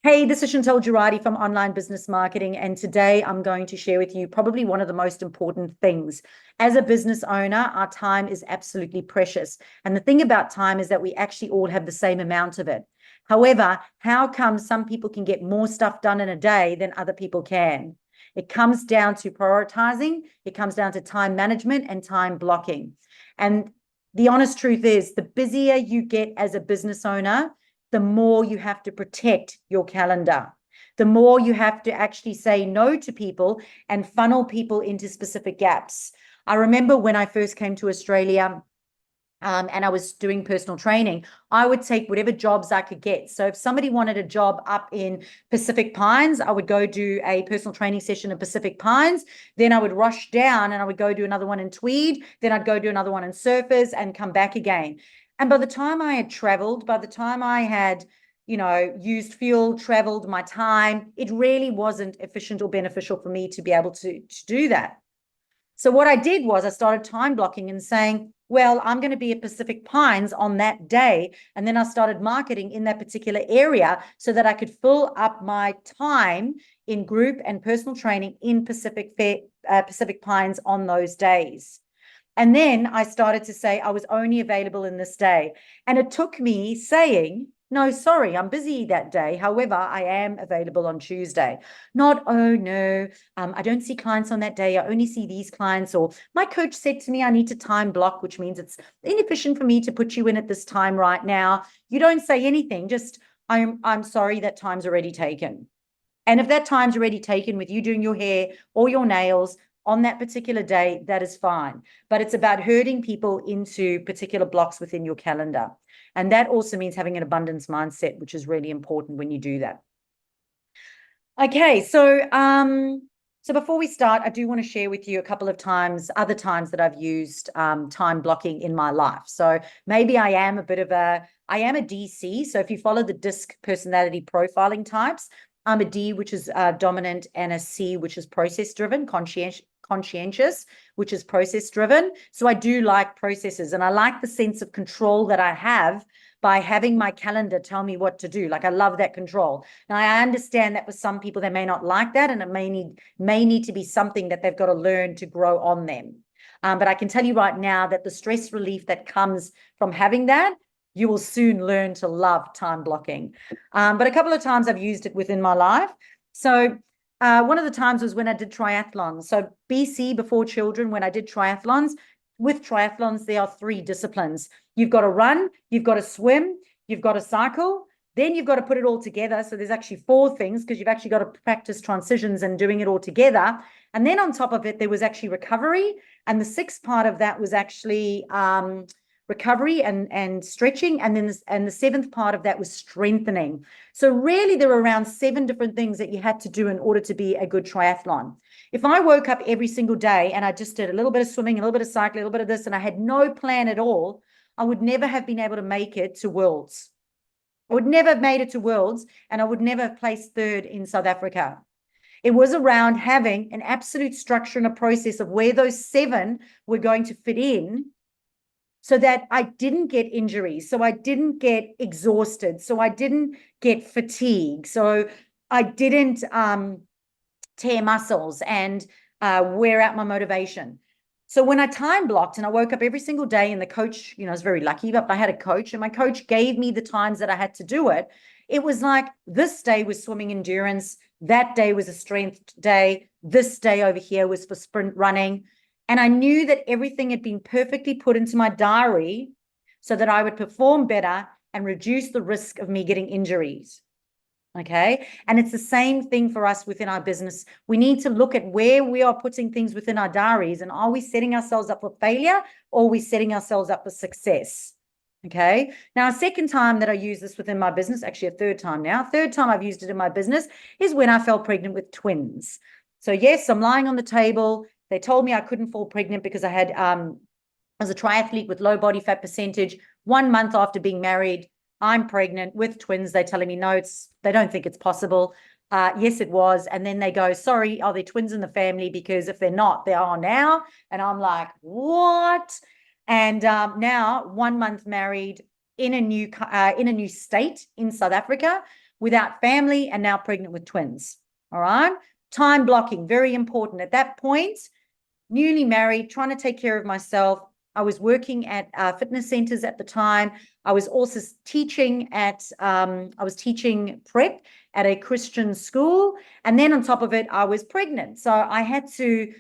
Hey, this is Chantal Girardi from Online Business Marketing, and today I'm going to share with you probably one of the most important things. As a business owner, our time is absolutely precious. And the thing about time is that we actually all have the same amount of it. However, how come some people can get more stuff done in a day than other people can? It comes down to prioritizing, it comes down to time management and time blocking. And the honest truth is, the busier you get as a business owner, the more you have to protect your calendar, the more you have to actually say no to people and funnel people into specific gaps. I remember when I first came to Australia, and I was doing personal training, I would take whatever jobs I could get. So if somebody wanted a job up in Pacific Pines, I would go do a personal training session in Pacific Pines. Then I would rush down and I would go do another one in Tweed. Then I'd go do another one in Surfers and come back again. And by the time I had traveled, by the time I had, used fuel, traveled my time, it really wasn't efficient or beneficial for me to be able to do that. So what I did was I started time blocking and saying, well, I'm going to be at Pacific Pines on that day. And then I started marketing in that particular area so that I could fill up my time in group and personal training in Pacific Pines on those days. And then I started to say I was only available in this day. And it took me saying, no, sorry, I'm busy that day. However, I am available on Tuesday. Not, oh no, I don't see clients on that day. I only see these clients. Or my coach said to me, I need to time block, which means it's inefficient for me to put you in at this time right now. You don't say anything, just I'm sorry, that time's already taken. And if that time's already taken with you doing your hair or your nails on that particular day, that is fine. But it's about herding people into particular blocks within your calendar. And that also means having an abundance mindset, which is really important when you do that. Okay, so before we start, I do want to share with you a couple of other times that I've used time blocking in my life. So maybe I am a DC. So if you follow the DISC personality profiling types, I'm a D, which is dominant, and a C, which is process driven, conscientious, which is process driven. So I do like processes, and I like the sense of control that I have by having my calendar tell me what to do. Like, I love that control. Now, I understand that for some people, they may not like that, and it may need to be something that they've got to learn to grow on them. But I can tell you right now that the stress relief that comes from having that, you will soon learn to love time blocking. But a couple of times I've used it within my life. So one of the times was when I did triathlons. So BC, before children, when I did triathlons. With triathlons, there are 3 disciplines. You've got to run, you've got to swim, you've got to cycle, then you've got to put it all together. So there's actually 4 things, because you've actually got to practice transitions and doing it all together. And then on top of it, there was actually recovery. And the 6th part of that was actually recovery and stretching. And then the 7th part of that was strengthening. So really, there were around 7 different things that you had to do in order to be a good triathlon. If I woke up every single day and I just did a little bit of swimming, a little bit of cycling, a little bit of this, and I had no plan at all, I would never have been able to make it to Worlds. I would never have made it to Worlds, and I would never have placed 3rd in South Africa. It was around having an absolute structure and a process of where those 7 were going to fit in, so that I didn't get injuries, so I didn't get exhausted, so I didn't get fatigue, so I didn't tear muscles and wear out my motivation. So when I time blocked and I woke up every single day, and the coach, I was very lucky, but I had a coach, and my coach gave me the times that I had to do it. It was like, this day was swimming endurance, that day was a strength day, this day over here was for sprint running. And I knew that everything had been perfectly put into my diary so that I would perform better and reduce the risk of me getting injuries. Okay. And it's the same thing for us within our business. We need to look at where we are putting things within our diaries, and are we setting ourselves up for failure, or are we setting ourselves up for success? Okay. Now, a second time that I use this within my business, actually a third time now, third time I've used it in my business, is when I fell pregnant with twins. So yes, I'm lying on the table. They told me I couldn't fall pregnant because I was a triathlete with low body fat percentage. 1 month after being married, I'm pregnant with twins. They're telling me, no, they don't think it's possible. Yes, it was. And then they go, sorry, are there twins in the family? Because if they're not, they are now. And I'm like, what? And now 1 month married in a new state in South Africa, without family, and now pregnant with twins. All right. Time blocking, very important. At that point, newly married, trying to take care of myself. I was working at fitness centers at the time. I was also teaching prep at a Christian school. And then on top of it, I was pregnant. So I had to,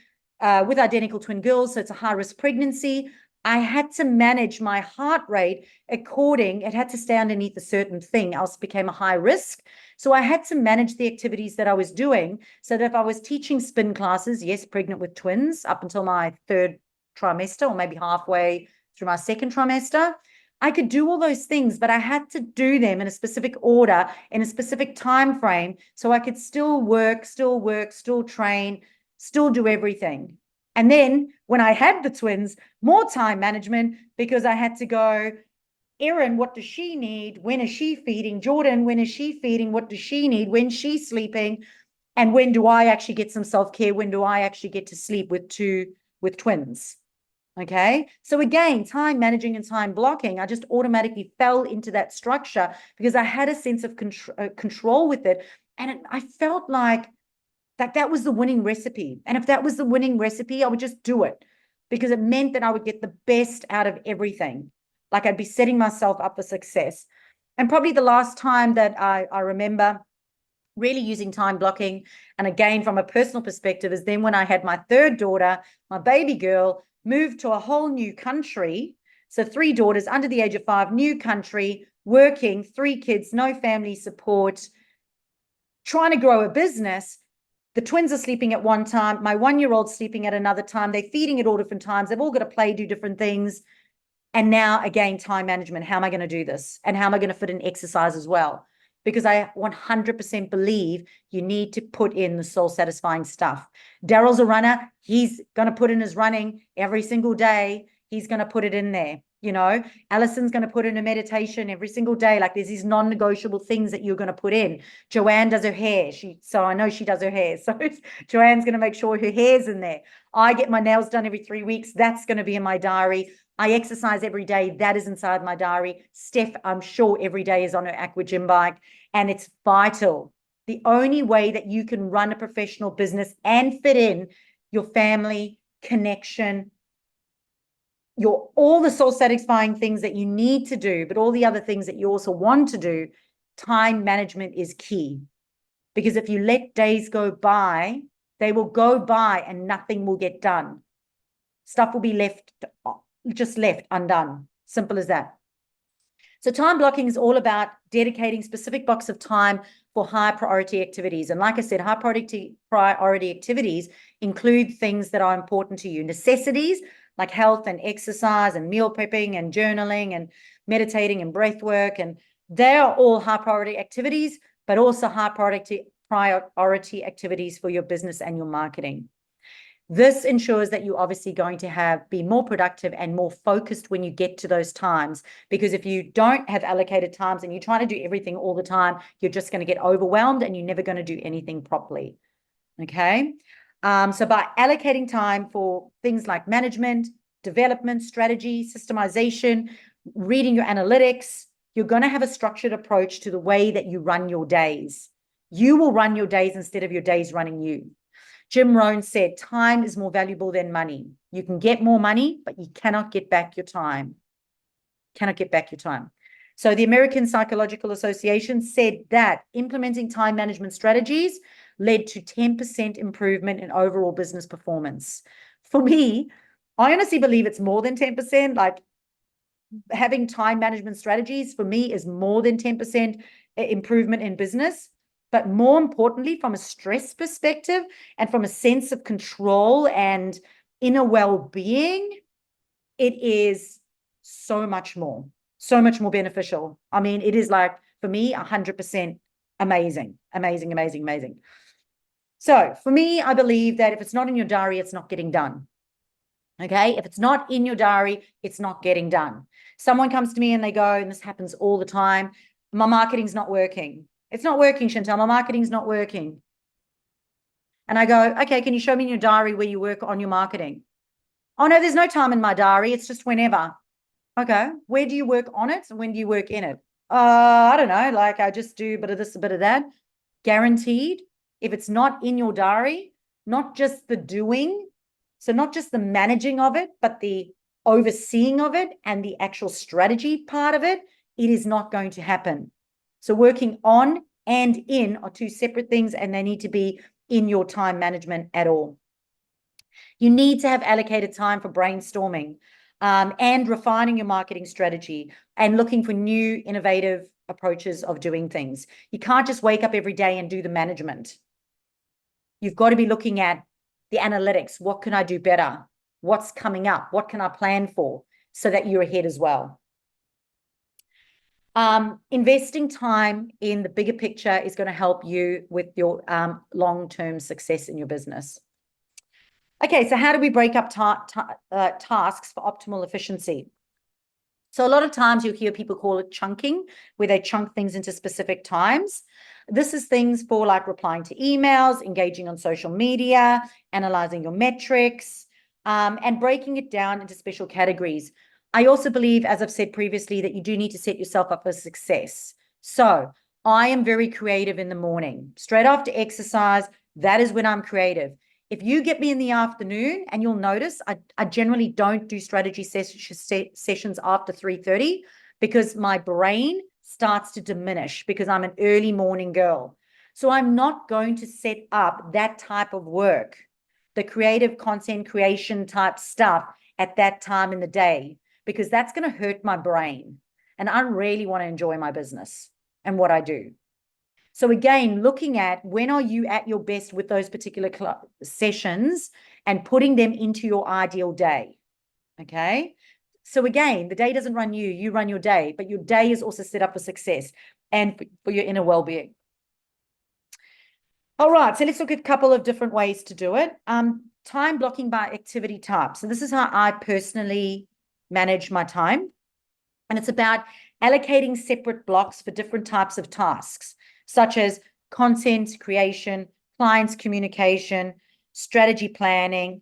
with identical twin girls, so it's a high risk pregnancy. I had to manage my heart rate it had to stay underneath a certain thing, else it became a high risk. So I had to manage the activities that I was doing so that if I was teaching spin classes, yes, pregnant with twins up until my third trimester or maybe halfway through my second trimester, I could do all those things, but I had to do them in a specific order, in a specific time frame, so I could still work, still train, still do everything. And then when I had the twins, more time management, because I had to go, Erin, what does she need? When is she feeding? Jordan, when is she feeding? What does she need? When's she sleeping? And when do I actually get some self-care? When do I actually get to sleep with twins? Okay. So again, time managing and time blocking, I just automatically fell into that structure because I had a sense of control with it. And I felt like that was the winning recipe. And if that was the winning recipe, I would just do it because it meant that I would get the best out of everything. Like I'd be setting myself up for success. And probably the last time that I remember really using time blocking, and again, from a personal perspective, is then when I had my third daughter, my baby girl, moved to a whole new country. So 3 daughters under the age of 5, new country, working, 3 kids, no family support, trying to grow a business. The twins are sleeping at one time. My 1-year-old's sleeping at another time. They're feeding at all different times. They've all got to play, do different things. And now, again, time management. How am I going to do this? And how am I going to fit in exercise as well? Because I 100% believe you need to put in the soul satisfying stuff. Daryl's a runner. He's going to put in his running every single day. He's going to put it in there. You know, Allison's going to put in a meditation every single day. Like there's these non-negotiable things that you're going to put in. Joanne does her hair. So I know she does her hair. So Joanne's going to make sure her hair's in there. I get my nails done every 3 weeks. That's going to be in my diary. I exercise every day. That is inside my diary. Steph, I'm sure every day is on her aqua gym bike, and it's vital. The only way that you can run a professional business and fit in your family, connection, all the soul satisfying things that you need to do, but all the other things that you also want to do, time management is key. Because if you let days go by, they will go by and nothing will get done. Stuff will be left undone. Simple as that. So time blocking is all about dedicating specific blocks of time for high priority activities. And like I said, high priority activities include things that are important to you. Necessities like health and exercise and meal prepping and journaling and meditating and breath work. And they are all high priority activities, but also high priority activities for your business and your marketing. This ensures that you're obviously going to be more productive and more focused when you get to those times. Because if you don't have allocated times and you're trying to do everything all the time, you're just going to get overwhelmed and you're never going to do anything properly. Okay. So by allocating time for things like management, development, strategy, systemization, reading your analytics, you're going to have a structured approach to the way that you run your days. You will run your days instead of your days running you. Jim Rohn said, time is more valuable than money. You can get more money, but you cannot get back your time. Cannot get back your time. So the American Psychological Association said that implementing time management strategies led to 10% improvement in overall business performance. For me, I honestly believe it's more than 10%. Like having time management strategies for me is more than 10% improvement in business. But more importantly, from a stress perspective and from a sense of control and inner well-being, it is so much more beneficial. I mean, it is like, for me, 100% amazing. So for me, I believe that if it's not in your diary, it's not getting done. Okay. If it's not in your diary, it's not getting done. Someone comes to me and they go, and this happens all the time, my marketing's not working. It's not working, Chantal. My marketing's not working. And I go, okay, can you show me in your diary where you work on your marketing? Oh, no, there's no time in my diary. It's just whenever. Okay. Where do you work on it? And when do you work in it? I don't know, like I just do a bit of this, a bit of that. Guaranteed, if it's not in your diary, not just the doing, so not just the managing of it, but the overseeing of it and the actual strategy part of it, it is not going to happen. So working on and in are two separate things, and they need to be in your time management at all. You need to have allocated time for brainstorming and refining your marketing strategy and looking for new innovative approaches of doing things. You can't just wake up every day and do the management. You've got to be looking at the analytics. What can I do better? What's coming up? What can I plan for so that you're ahead as well? Investing time in the bigger picture is going to help you with your long-term success in your business. Okay, so how do we break up tasks for optimal efficiency? So a lot of times you'll hear people call it chunking, where they chunk things into specific times. This is things for like replying to emails, engaging on social media, analyzing your metrics, and breaking it down into special categories. I also believe, as I've said previously, that you do need to set yourself up for success. So I am very creative in the morning. Straight after exercise, that is when I'm creative. If you get me in the afternoon, and you'll notice I generally don't do strategy sessions after 3:30 because my brain starts to diminish because I'm an early morning girl. So I'm not going to set up that type of work, the creative content creation type stuff at that time in the day, because that's going to hurt my brain. And I really want to enjoy my business and what I do. So again, looking at when are you at your best with those particular sessions and putting them into your ideal day, okay? So again, the day doesn't run you, you run your day, but your day is also set up for success and for your inner well-being. All right, so let's look at a couple of different ways to do it. Time blocking by activity type. So this is how I personally manage my time. And it's about allocating separate blocks for different types of tasks, such as content creation, clients communication, strategy planning.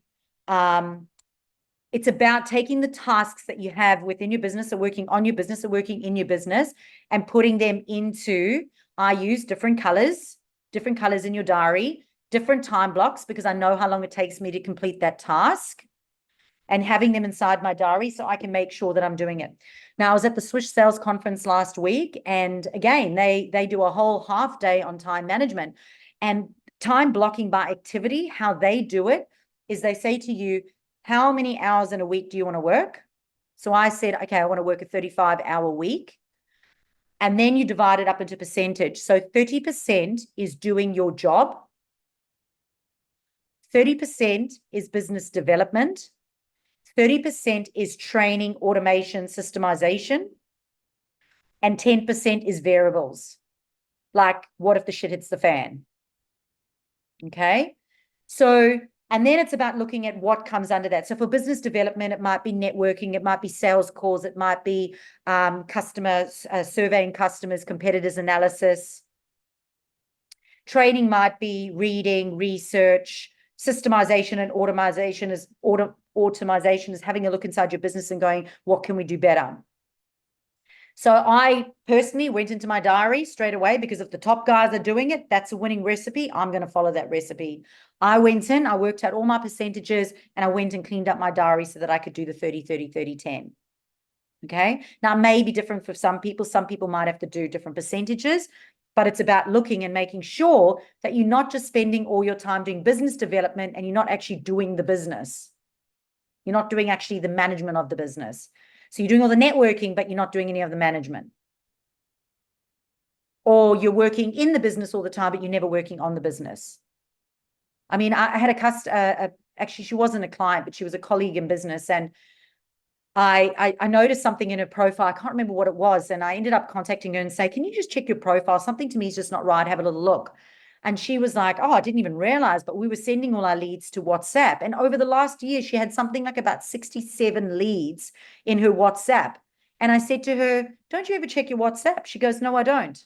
It's about taking the tasks that you have within your business or working on your business or working in your business and putting them into, I use different colors in your diary, different time blocks, because I know how long it takes me to complete that task, and having them inside my diary so I can make sure that I'm doing it. Now, I was at the Swish Sales Conference last week, and again, they do a whole half day on time management and time blocking by activity. How they do it is they say to you, how many hours in a week do you want to work? So I said, okay, I want to work a 35-hour week. And then you divide it up into percentage. So 30% is doing your job. 30% is business development. 30% is training, automation, systemization, and 10% is variables. Like, what if the shit hits the fan? Okay. So, and then it's about looking at what comes under that. So for business development, it might be networking, it might be sales calls, it might be customers, surveying customers, competitors analysis. Training might be reading, research. Systemization and automation is having a look inside your business and going, what can we do better? So I personally went into my diary straight away, because if the top guys are doing it, that's a winning recipe. I'm going to follow that recipe. I went in, I worked out all my percentages, and I went and cleaned up my diary so that I could do the 30, 30, 30, 10. Okay. Now, it may be different for some people. Some people might have to do different percentages, but it's about looking and making sure that you're not just spending all your time doing business development and you're not actually doing the business. You're not doing actually the management of the business. So you're doing all the networking, but you're not doing any of the management. Or you're working in the business all the time, but you're never working on the business. I mean, I had a customer, actually, she wasn't a client, but she was a colleague in business. And I noticed something in her profile. I can't remember what it was. And I ended up contacting her and say, can you just check your profile? Something to me is just not right. Have a little look. And she was like, oh, I didn't even realize, but we were sending all our leads to WhatsApp. And over the last year, she had something like about 67 leads in her WhatsApp. And I said to her, don't you ever check your WhatsApp? She goes, no, I don't.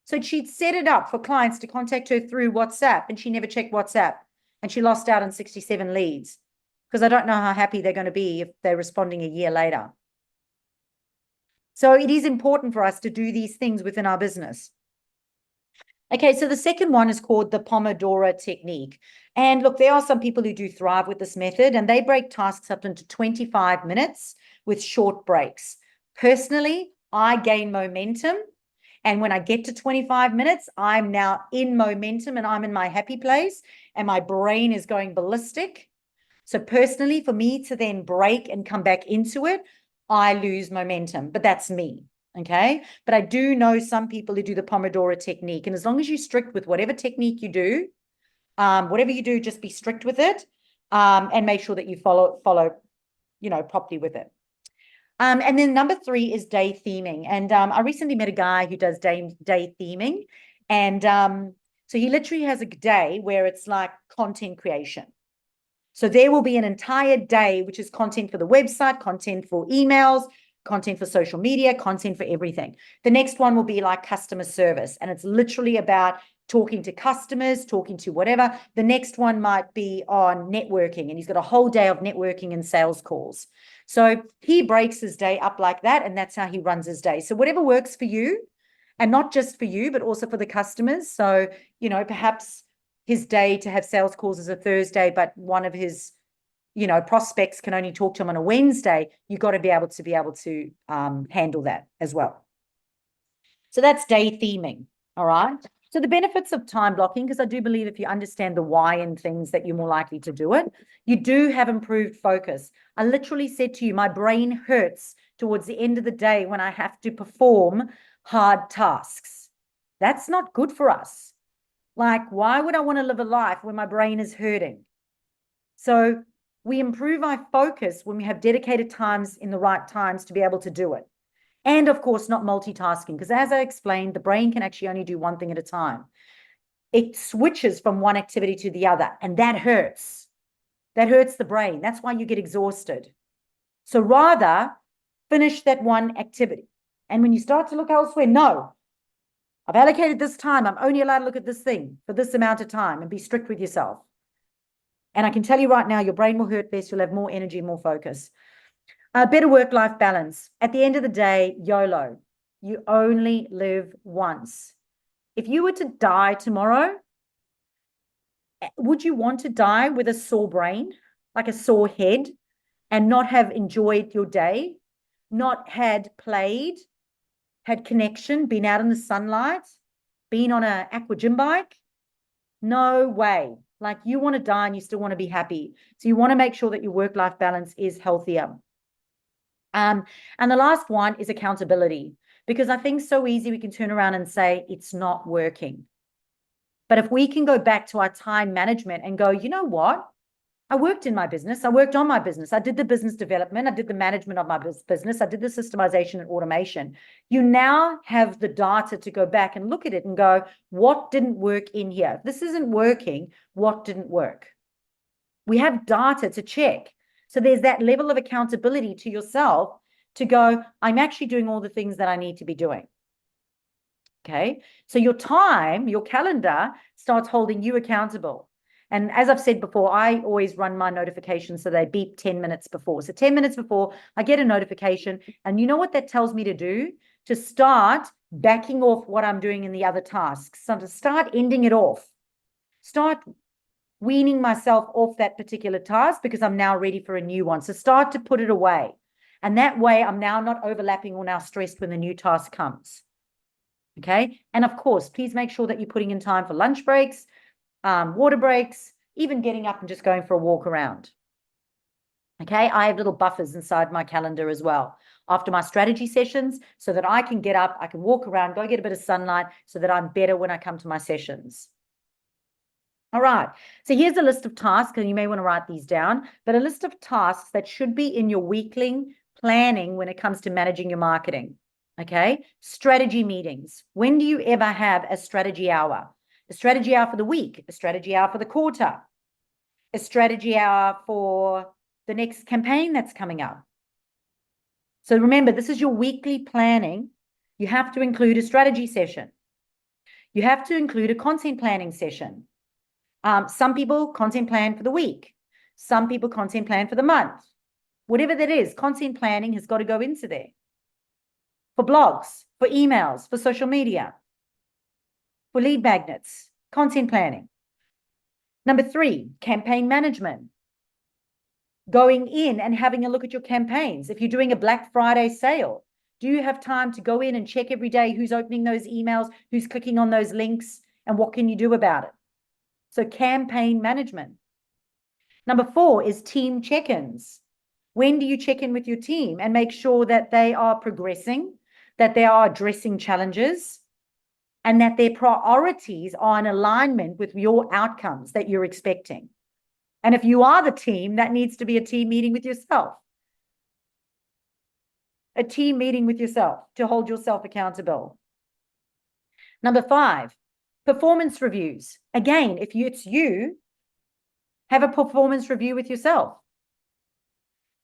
So she'd set it up for clients to contact her through WhatsApp, and she never checked WhatsApp. And she lost out on 67 leads, because I don't know how happy they're going to be if they're responding a year later. So it is important for us to do these things within our business. Okay, so the second one is called the Pomodoro technique. And look, there are some people who do thrive with this method, and they break tasks up into 25 minutes with short breaks. Personally, I gain momentum. And when I get to 25 minutes, I'm now in momentum and I'm in my happy place and my brain is going ballistic. So personally, for me to then break and come back into it, I lose momentum, but that's me. Okay. But I do know some people who do the Pomodoro technique. And as long as you're strict with whatever technique you do, whatever you do, just be strict with it, and make sure that you follow, properly with it. And then number 3 is day theming. And I recently met a guy who does day theming. And so he literally has a day where it's like content creation. So there will be an entire day, which is content for the website, content for emails, content for social media, content for everything. The next one will be like customer service. And it's literally about talking to customers, talking to whatever. The next one might be on networking. And he's got a whole day of networking and sales calls. So he breaks his day up like that. And that's how he runs his day. So whatever works for you, and not just for you, but also for the customers. So, perhaps his day to have sales calls is a Thursday, but one of his, prospects can only talk to him on a Wednesday. You've got to be able to handle that as well. So that's day theming. All right. So the benefits of time blocking, because I do believe if you understand the why and things that you're more likely to do it, you do have improved focus. I literally said to you, my brain hurts towards the end of the day when I have to perform hard tasks. That's not good for us. Like, why would I want to live a life when my brain is hurting? So we improve our focus when we have dedicated times in the right times to be able to do it. And of course, not multitasking, because as I explained, the brain can actually only do one thing at a time. It switches from one activity to the other, and that hurts. That hurts the brain. That's why you get exhausted. So rather, finish that one activity. And when you start to look elsewhere, no, I've allocated this time. I'm only allowed to look at this thing for this amount of time, and be strict with yourself. And I can tell you right now, your brain will hurt less. You'll have more energy, more focus. Better work-life balance. At the end of the day, YOLO. You only live once. If you were to die tomorrow, would you want to die with a sore brain, like a sore head, and not have enjoyed your day, not had played, had connection, been out in the sunlight, been on an aqua gym bike? No way. Like, you want to die and you still want to be happy. So you want to make sure that your work-life balance is healthier. And the last one is accountability, because I think so easy we can turn around and say it's not working. But if we can go back to our time management and go, you know what? I worked in my business. I worked on my business. I did the business development. I did the management of my business. I did the systemization and automation. You now have the data to go back and look at it and go, what didn't work in here? If this isn't working, what didn't work? We have data to check. So there's that level of accountability to yourself to go, I'm actually doing all the things that I need to be doing. Okay. So your time, your calendar starts holding you accountable. And as I've said before, I always run my notifications so they beep 10 minutes before. So 10 minutes before, I get a notification. And you know what that tells me to do? To start backing off what I'm doing in the other tasks. So to start ending it off. Start weaning myself off that particular task because I'm now ready for a new one. So start to put it away. And that way I'm now not overlapping or now stressed when the new task comes. Okay. And of course, please make sure that you're putting in time for lunch breaks, water breaks, even getting up and just going for a walk around. Okay. I have little buffers inside my calendar as well after my strategy sessions so that I can get up, I can walk around, go get a bit of sunlight so that I'm better when I come to my sessions. All right. So here's a list of tasks, and you may want to write these down, but a list of tasks that should be in your weekly planning when it comes to managing your marketing. Okay. Strategy meetings. When do you ever have a strategy hour? A strategy hour for the week, a strategy hour for the quarter, a strategy hour for the next campaign that's coming up. So remember, this is your weekly planning. You have to include a strategy session. You have to include a content planning session. Some people content plan for the week. Some people content plan for the month. Whatever that is, content planning has got to go into there. for blogs, for emails, for social media, for lead magnets, content planning. Number 3, campaign management. Going in and having a look at your campaigns. If you're doing a Black Friday sale, do you have time to go in and check every day who's opening those emails, who's clicking on those links, and what can you do about it? So campaign management. Number 4 is team check-ins. When do you check in with your team and make sure that they are progressing, that they are addressing challenges, and that their priorities are in alignment with your outcomes that you're expecting? And if you are the team, that needs to be a team meeting with yourself. A team meeting with yourself to hold yourself accountable. Number 5, performance reviews. Again, if it's you, have a performance review with yourself.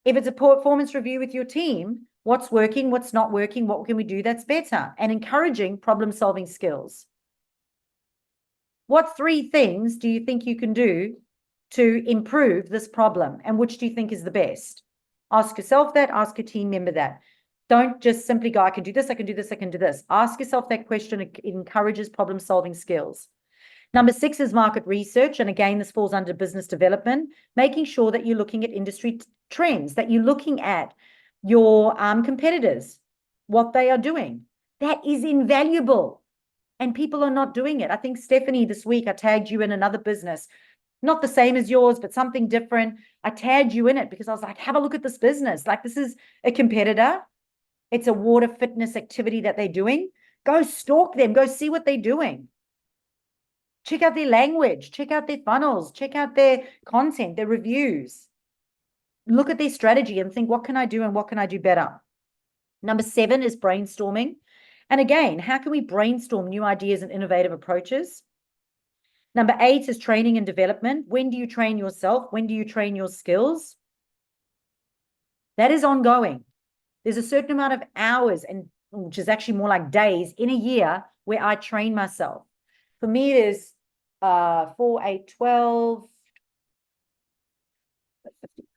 If it's a performance review with your team, what's working, what's not working, what can we do that's better? And encouraging problem-solving skills. What 3 things do you think you can do to improve this problem? And which do you think is the best? Ask yourself that, ask your team member that. Don't just simply go, I can do this, I can do this, I can do this. Ask yourself that question. It encourages problem-solving skills. Number 6 is market research. And again, this falls under business development, making sure that you're looking at industry trends, that you're looking at your competitors, what they are doing. That is invaluable. And people are not doing it. I think, Stephanie, this week I tagged you in another business, not the same as yours, but something different. I tagged you in it because I was like, have a look at this business. Like, this is a competitor. It's a water fitness activity that they're doing. Go stalk them. Go see what they're doing. Check out their language. Check out their funnels. Check out their content, their reviews. Look at their strategy and think, what can I do and what can I do better? Number 7 is brainstorming. And again, how can we brainstorm new ideas and innovative approaches? Number 8 is training and development. When do you train yourself? When do you train your skills? That is ongoing. There's a certain amount of hours, and which is actually more like days in a year, where I train myself. For me, it is 4, 8, 12.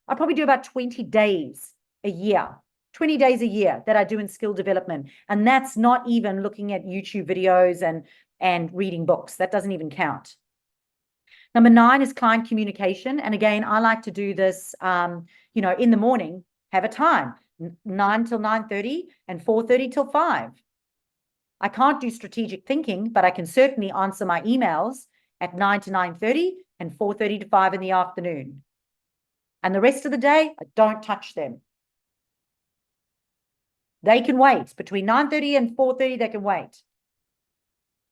I probably do about 20 days a year, 20 days a year that I do in skill development. And that's not even looking at YouTube videos and reading books. That doesn't even count. Number 9 is client communication. And again, I like to do this, in the morning, have a time, 9 till 9:30 and 4:30 till 5. I can't do strategic thinking, but I can certainly answer my emails at 9 to 9:30 and 4:30 to 5 in the afternoon. And the rest of the day, I don't touch them. They can wait. Between 9:30 and 4:30, they can wait.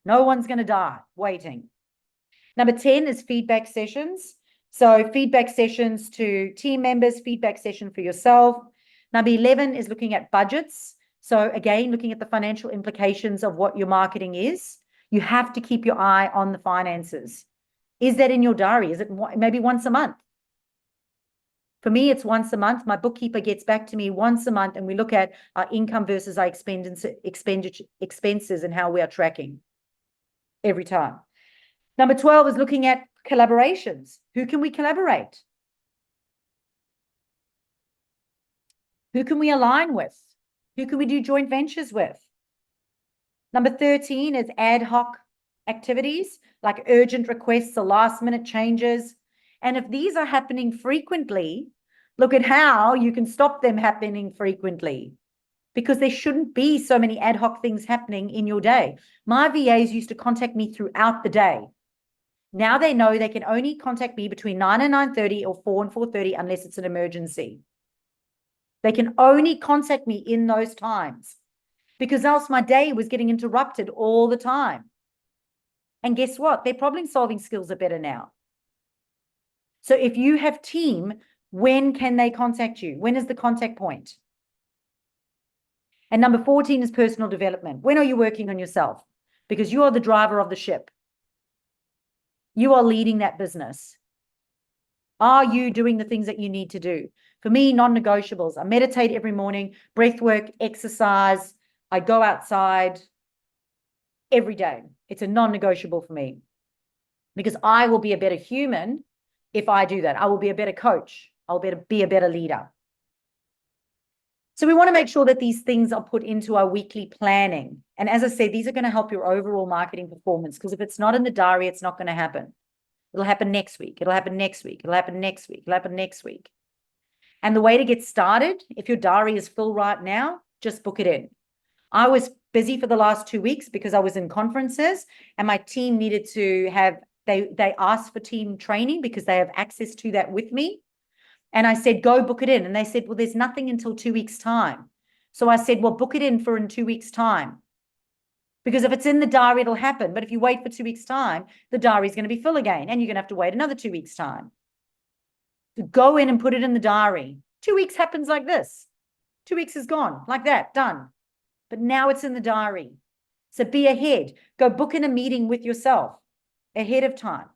No one's going to die waiting. Number 10 is feedback sessions. So feedback sessions to team members, feedback session for yourself. Number 11 is looking at budgets. So again, looking at the financial implications of what your marketing is. You have to keep your eye on the finances. Is that in your diary? Is it maybe once a month? For me, it's once a month. My bookkeeper gets back to me once a month, and we look at our income versus our expenses and how we are tracking every time. Number 12 is looking at collaborations. Who can we collaborate? Who can we align with? Who can we do joint ventures with? Number 13 is ad hoc activities, like urgent requests or last minute changes. And if these are happening frequently, look at how you can stop them happening frequently, because there shouldn't be so many ad hoc things happening in your day. My VAs used to contact me throughout the day. Now they know they can only contact me between 9 and 9:30 or 4 and 4:30 unless it's an emergency. They can only contact me in those times, because else my day was getting interrupted all the time. And guess what? Their problem-solving skills are better now. So if you have team, when can they contact you? When is the contact point? And number 14 is personal development. When are you working on yourself? Because you are the driver of the ship. You are leading that business. Are you doing the things that you need to do? For me, non-negotiables. I meditate every morning, breath work, exercise. I go outside every day. It's a non-negotiable for me, because I will be a better human if I do that. I will be a better coach. I'll be a better leader. So we want to make sure that these things are put into our weekly planning. And as I said, these are going to help your overall marketing performance, because if it's not in the diary, it's not going to happen. It'll happen next week. It'll happen next week. It'll happen next week. It'll happen next week. And the way to get started, if your diary is full right now, just book it in. I was busy for the last 2 weeks because I was in conferences, and my team needed to have, they asked for team training because they have access to that with me. And I said, go book it in. And they said, well, there's nothing until 2 weeks' time. So I said, well, book it in for in 2 weeks' time. Because if it's in the diary, it'll happen. But if you wait for 2 weeks' time, the diary is going to be full again, and you're going to have to wait another 2 weeks' time. So go in and put it in the diary. 2 weeks happens like this. 2 weeks is gone, like that, done. But now it's in the diary. So be ahead. Go book in a meeting with yourself ahead of time.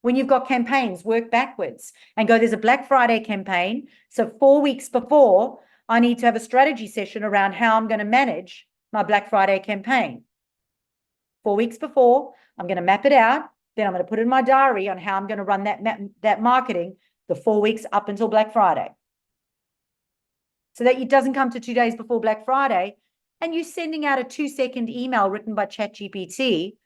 When you've got campaigns, work backwards and go, there's a Black Friday campaign. So 4 weeks before, I need to have a strategy session around how I'm going to manage my Black Friday campaign. 4 weeks before, I'm going to map it out. Then I'm going to put it in my diary on how I'm going to run that marketing the 4 weeks up until Black Friday. So that it doesn't come to 2 days before Black Friday and you're sending out a 2-second email written by ChatGPT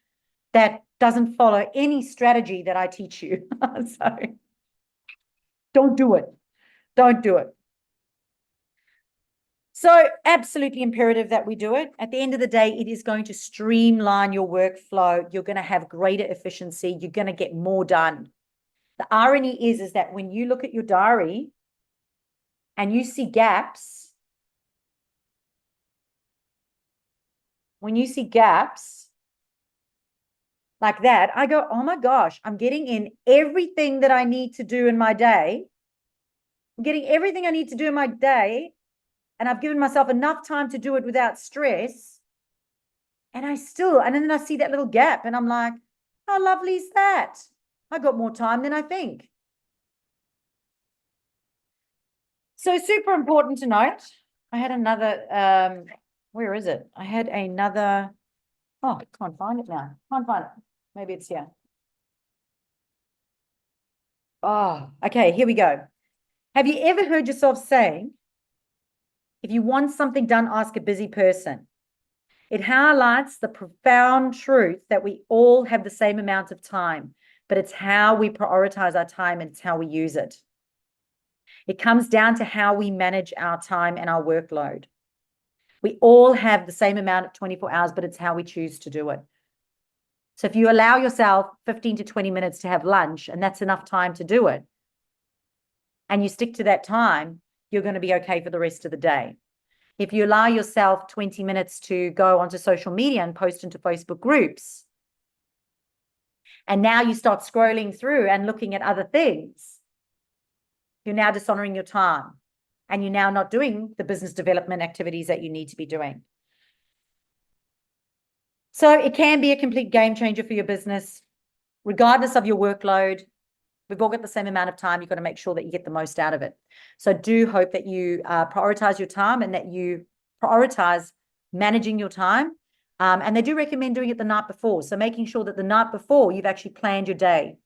that doesn't follow any strategy that I teach you. So don't do it. Don't do it. So absolutely imperative that we do it. At the end of the day, it is going to streamline your workflow. You're going to have greater efficiency. You're going to get more done. The irony is that when you look at your diary and you see gaps, when you see gaps like that, I go, oh my gosh, I'm getting in everything that I need to do in my day. I'm getting everything I need to do in my day, and I've given myself enough time to do it without stress. And then I see that little gap and I'm like, how lovely is that? I got more time than I think. So super important to note. I had another, where is it? I had another, oh, I can't find it now. Can't find it. Maybe it's here. Oh, okay, here we go. Have you ever heard yourself saying, if you want something done, ask a busy person? It highlights the profound truth that we all have the same amount of time, but it's how we prioritize our time and it's how we use it. It comes down to how we manage our time and our workload. We all have the same amount of 24 hours, but it's how we choose to do it. So if you allow yourself 15 to 20 minutes to have lunch, and that's enough time to do it, and you stick to that time, you're going to be okay for the rest of the day. If you allow yourself 20 minutes to go onto social media and post into Facebook groups, and now you start scrolling through and looking at other things, you're now dishonoring your time, and you're now not doing the business development activities that you need to be doing. So it can be a complete game changer for your business, regardless of your workload. We've all got the same amount of time. You've got to make sure that you get the most out of it. So I do hope that you prioritize your time and that you prioritize managing your time. And they do recommend doing it the night before. So making sure that the night before you've actually planned your day.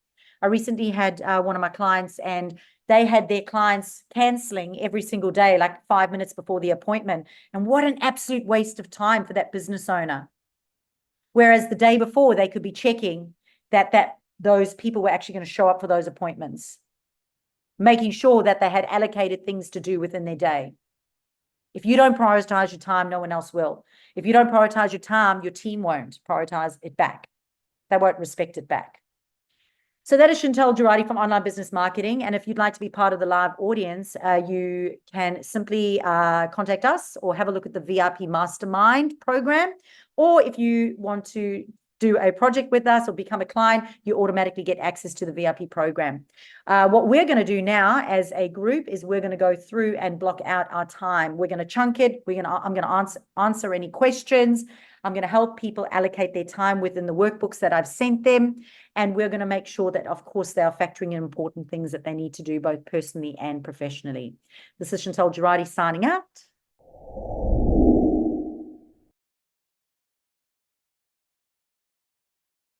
I recently had one of my clients, and they had their clients canceling every single day, like 5 minutes before the appointment. And what an absolute waste of time for that business owner. Whereas the day before, they could be checking that those people were actually going to show up for those appointments, making sure that they had allocated things to do within their day. If you don't prioritize your time, no one else will. If you don't prioritize your time, your team won't prioritize it back. They won't respect it back. So that is Chantal Girardi from Online Business Marketing. And if you'd like to be part of the live audience, you can simply contact us or have a look at the VIP Mastermind program. Or if you want to do a project with us or become a client, you automatically get access to the VIP program. What we're going to do now as a group is we're going to go through and block out our time. We're going to chunk it. I'm going to answer any questions. I'm going to help people allocate their time within the workbooks that I've sent them. And we're going to make sure that, of course, they are factoring in important things that they need to do both personally and professionally. This is Chantal Girardi signing out.